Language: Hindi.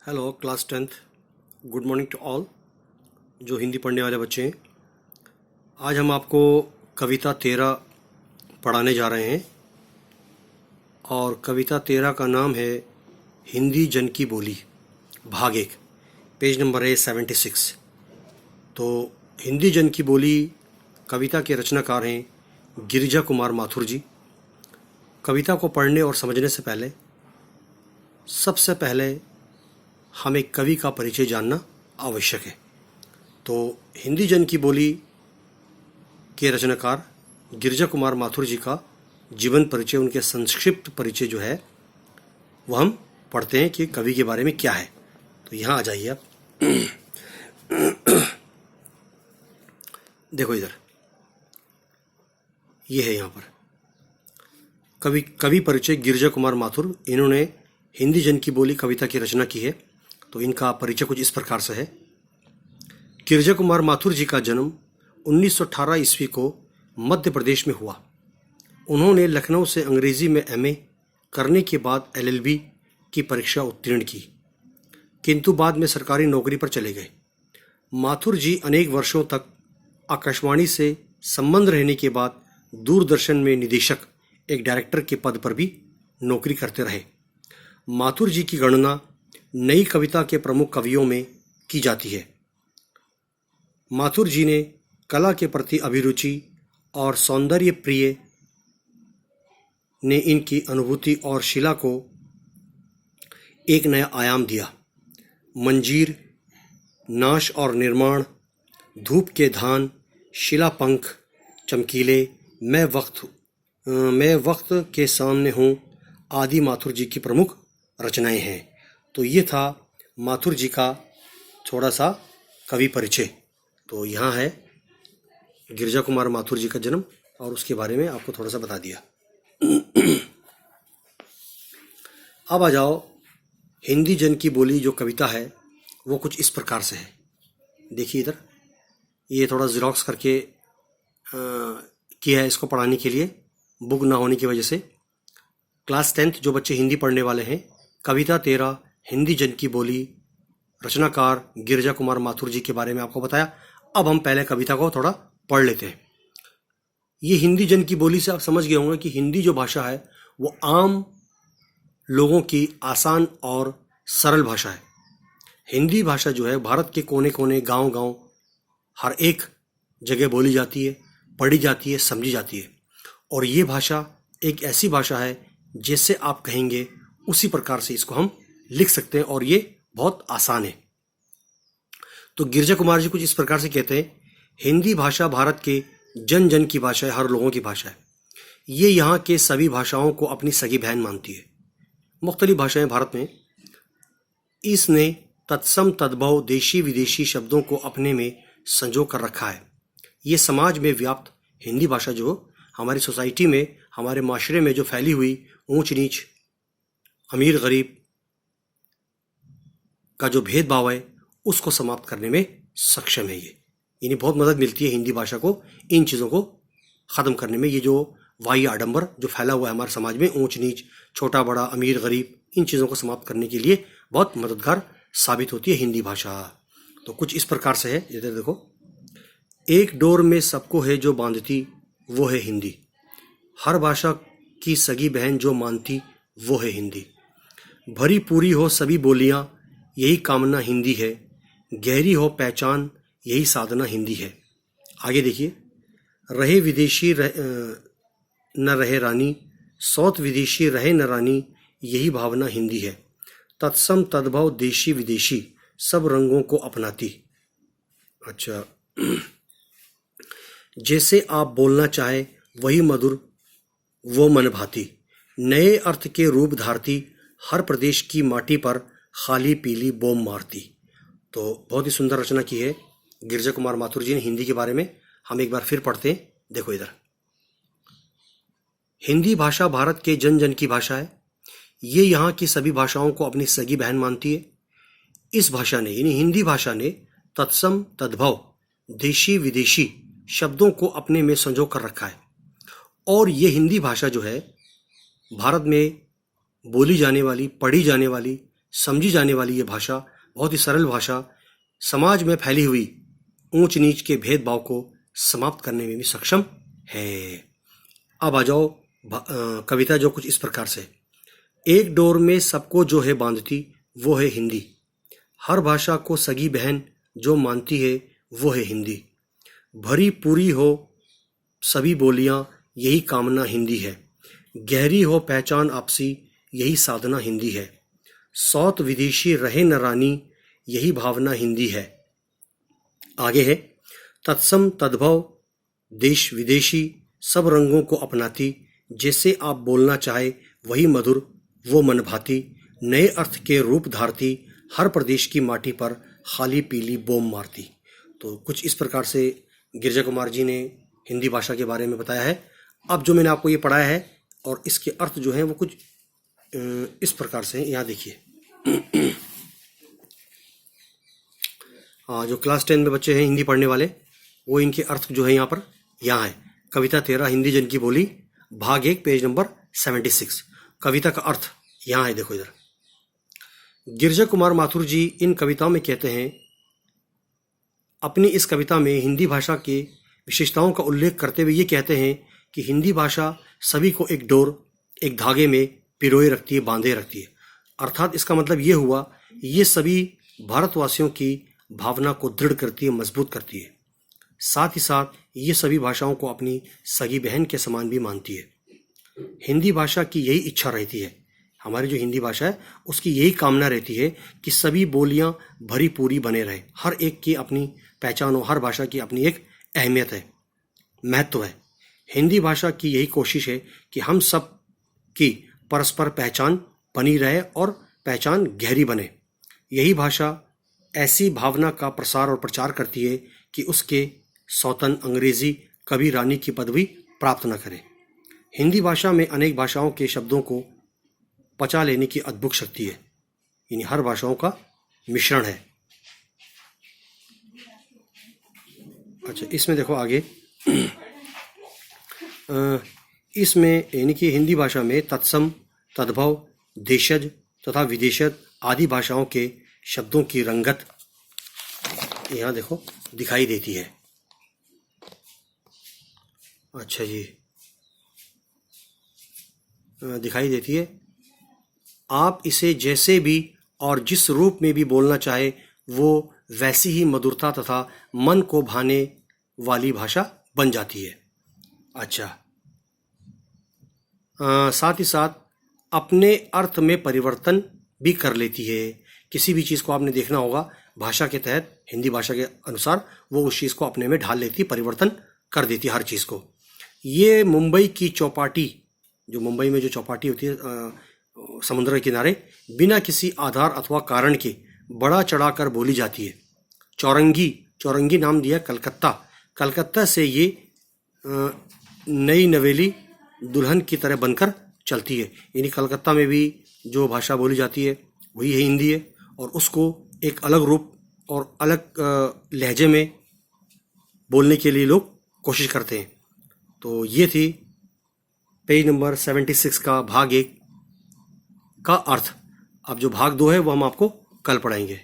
Hello class 10th। Good morning to all जो हिंदी पढ़ने वाले बच्चे हैं। आज हम आपको कविता 13 पढ़ाने जा रहे हैं और कविता 13 का नाम है हिंदी जन की बोली, भाग 1। पेज नंबर है 76। तो हिंदी जन की बोली कविता के रचनाकार हैं गिरिजा कुमार माथुर जी। कविता को पढ़ने और समझने से पहले सबसे पहले हमें कवि का परिचय जानना आवश्यक है। तो हिंदी जन की बोली के रचनाकार गिरिजा कुमार माथुर जी का जीवन परिचय, उनके संक्षिप्त परिचय जो है वह हम पढ़ते हैं कि कवि के बारे में क्या है। तो यहाँ आ जाइए आप। देखो इधर, ये है यहाँ पर कवि परिचय गिरिजा कुमार माथुर। इन्होंने हिंदी जन की बोली कविता की रचना की है। तो इनका परिचय कुछ इस प्रकार से है। गिरिजा कुमार माथुर जी का जन्म 1918 ईस्वी को मध्य प्रदेश में हुआ। उन्होंने लखनऊ से अंग्रेजी में एमए करने के बाद एलएलबी की परीक्षा उत्तीर्ण की, किंतु बाद में सरकारी नौकरी पर चले गए। माथुर जी अनेक वर्षों तक आकाशवाणी से संबंध रहने के बाद दूरदर्शन में निदेशक, एक डायरेक्टर के पद पर भी नौकरी करते रहे। माथुर जी की गणना नई कविता के प्रमुख कवियों में की जाती है। माथुर जी ने कला के प्रति अभिरुचि और सौंदर्य प्रिय ने इनकी अनुभूति और शिला को एक नया आयाम दिया। मंजीर, नाश और निर्माण, धूप के धान, शिला पंख चमकीले, मैं वक्त के सामने हूँ आदि माथुर जी की प्रमुख रचनाएं हैं। तो ये था माथुर जी का थोड़ा सा कवि परिचय। तो यहाँ है गिरिजा कुमार माथुर जी का जन्म और उसके बारे में आपको थोड़ा सा बता दिया। अब आ जाओ, हिंदी जन की बोली जो कविता है वो कुछ इस प्रकार से है। देखिए इधर, ये थोड़ा ज़ेरॉक्स करके किया है इसको पढ़ाने के लिए, बुक ना होने की वजह से। क्लास 10th जो बच्चे हिंदी पढ़ने वाले हैं, कविता 13 हिंदी जन की बोली, रचनाकार गिरिजा कुमार माथुर जी के बारे में आपको बताया। अब हम पहले कविता को थोड़ा पढ़ लेते हैं। ये हिंदी जन की बोली से आप समझ गए होंगे कि हिंदी जो भाषा है वो आम लोगों की आसान और सरल भाषा है। हिंदी भाषा जो है भारत के कोने कोने, गांव गांव, हर एक जगह बोली जाती है, पढ़ी जाती है, समझी जाती है। और ये भाषा एक ऐसी भाषा है जैसे आप कहेंगे उसी प्रकार से इसको हम लिख सकते हैं और ये बहुत आसान है। तो गिरिजा कुमार जी कुछ इस प्रकार से कहते हैं, हिंदी भाषा भारत के जन जन की भाषा है, हर लोगों की भाषा है। ये यहाँ के सभी भाषाओं को अपनी सगी बहन मानती है। मुख्तलिफ भाषाएं भारत में, इसने तत्सम तद्भव देशी विदेशी शब्दों को अपने में संजो कर रखा है। ये समाज में व्याप्त हिंदी भाषा जो हमारी सोसाइटी में, हमारे माशरे में जो फैली हुई ऊंच नीच, अमीर गरीब का जो भेदभाव है उसको समाप्त करने में सक्षम है। ये इन्हें बहुत मदद मिलती है हिंदी भाषा को इन चीज़ों को ख़त्म करने में। ये जो वाह्य आडंबर जो फैला हुआ है हमारे समाज में, ऊंच नीच, छोटा बड़ा, अमीर गरीब, इन चीज़ों को समाप्त करने के लिए बहुत मददगार साबित होती है हिंदी भाषा। तो कुछ इस प्रकार से है, इधर देखो, एक डोर में सबको है जो बांधती वो है हिंदी, हर भाषा की सगी बहन जो मानती वो है हिंदी, भरी पूरी हो सभी बोलियां यही कामना हिंदी है, गहरी हो पहचान यही साधना हिंदी है। आगे देखिए, रहे विदेशी न रहे रानी, सौत विदेशी रहे न रानी, यही भावना हिंदी है, तत्सम तद्भव देशी विदेशी सब रंगों को अपनाती। अच्छा, जैसे आप बोलना चाहे वही मधुर वो मन भाती, नए अर्थ के रूप धारती, हर प्रदेश की माटी पर खाली पीली बोम मारती। तो बहुत ही सुंदर रचना की है गिरिजा कुमार माथुर जी ने हिंदी के बारे में। हम एक बार फिर पढ़ते हैं। देखो इधर, हिंदी भाषा भारत के जन जन की भाषा है। ये यहाँ की सभी भाषाओं को अपनी सगी बहन मानती है। इस भाषा ने, यानी हिंदी भाषा ने, तत्सम तद्भव देशी विदेशी शब्दों को अपने में संजो कर रखा है। और ये हिंदी भाषा जो है भारत में बोली जाने वाली, पढ़ी जाने वाली समझी जाने वाली ये भाषा, बहुत ही सरल भाषा, समाज में फैली हुई ऊंच नीच के भेदभाव को समाप्त करने में भी सक्षम है। अब आ जाओ कविता जो कुछ इस प्रकार से। एक डोर में सबको जो है बांधती वो है हिंदी, हर भाषा को सगी बहन जो मानती है वो है हिंदी, भरी पूरी हो सभी बोलियां यही कामना हिंदी है, गहरी हो पहचान आपसी यही साधना हिंदी है, सौत विदेशी रहे न रानी यही भावना हिंदी है। आगे है, तत्सम तद्भव देश विदेशी सब रंगों को अपनाती, जैसे आप बोलना चाहे वही मधुर वो मन भाती, नए अर्थ के रूप धारती, हर प्रदेश की माटी पर खाली पीली बोम मारती। तो कुछ इस प्रकार से गिरजा कुमार जी ने हिंदी भाषा के बारे में बताया है। अब जो मैंने आपको ये पढ़ाया है और इसके अर्थ जो हैं वो कुछ इस प्रकार से हैं। यहाँ देखिए, जो क्लास 10 में बच्चे हैं हिंदी पढ़ने वाले, वो इनके अर्थ जो है यहाँ है। कविता 13 हिंदी जन की बोली, भाग 1, पेज नंबर 76। कविता का अर्थ यहाँ है, देखो इधर। गिरजा कुमार माथुर जी इन कविताओं में कहते हैं, अपनी इस कविता में हिंदी भाषा के विशेषताओं का उल्लेख करते हुए ये कहते हैं कि हिंदी भाषा सभी को एक डोर, एक धागे में पिरोए रखती है, बांधे रखती है। अर्थात इसका मतलब ये हुआ, ये सभी भारतवासियों की भावना को दृढ़ करती है, मजबूत करती है। साथ ही साथ ये सभी भाषाओं को अपनी सगी बहन के समान भी मानती है। हिंदी भाषा की यही इच्छा रहती है, हमारी जो हिंदी भाषा है उसकी यही कामना रहती है कि सभी बोलियां भरी पूरी बने रहे, हर एक की अपनी पहचान हो, हर भाषा की अपनी एक अहमियत है, महत्व है। हिंदी भाषा की यही कोशिश है कि हम सब की परस्पर पहचान बनी रहे और पहचान गहरी बने। यही भाषा ऐसी भावना का प्रसार और प्रचार करती है कि उसके सौतन अंग्रेजी कभी रानी की पदवी प्राप्त न करे। हिंदी भाषा में अनेक भाषाओं के शब्दों को पचा लेने की अद्भुत शक्ति है, यानी हर भाषाओं का मिश्रण है। अच्छा, इसमें देखो आगे, इसमें यानी कि हिंदी भाषा में तत्सम, तद्भव, देशज तथा विदेशज आदि भाषाओं के शब्दों की रंगत यहाँ देखो दिखाई देती है। अच्छा जी, दिखाई देती है। आप इसे जैसे भी और जिस रूप में भी बोलना चाहे वो वैसी ही मधुरता तथा मन को भाने वाली भाषा बन जाती है। अच्छा, साथ ही साथ अपने अर्थ में परिवर्तन भी कर लेती है। किसी भी चीज़ को आपने देखना होगा भाषा के तहत, हिंदी भाषा के अनुसार वो उस चीज़ को अपने में ढाल लेती, परिवर्तन कर देती हर चीज़ को। ये मुंबई की चौपाटी, जो मुंबई में जो चौपाटी होती है समुद्र के किनारे, बिना किसी आधार अथवा कारण के बढ़ा चढ़ाकर बोली जाती है। चौरंगी, चौरंगी नाम दिया कलकत्ता, कलकत्ता से ये नई नवेली दुल्हन की तरह बनकर चलती है। यानी कलकत्ता में भी जो भाषा बोली जाती है वही है हिंदी है, और उसको एक अलग रूप और अलग लहजे में बोलने के लिए लोग कोशिश करते हैं। तो ये थी पेज नंबर 76 का भाग 1 का अर्थ। अब जो भाग 2 है वो हम आपको कल पढ़ाएंगे।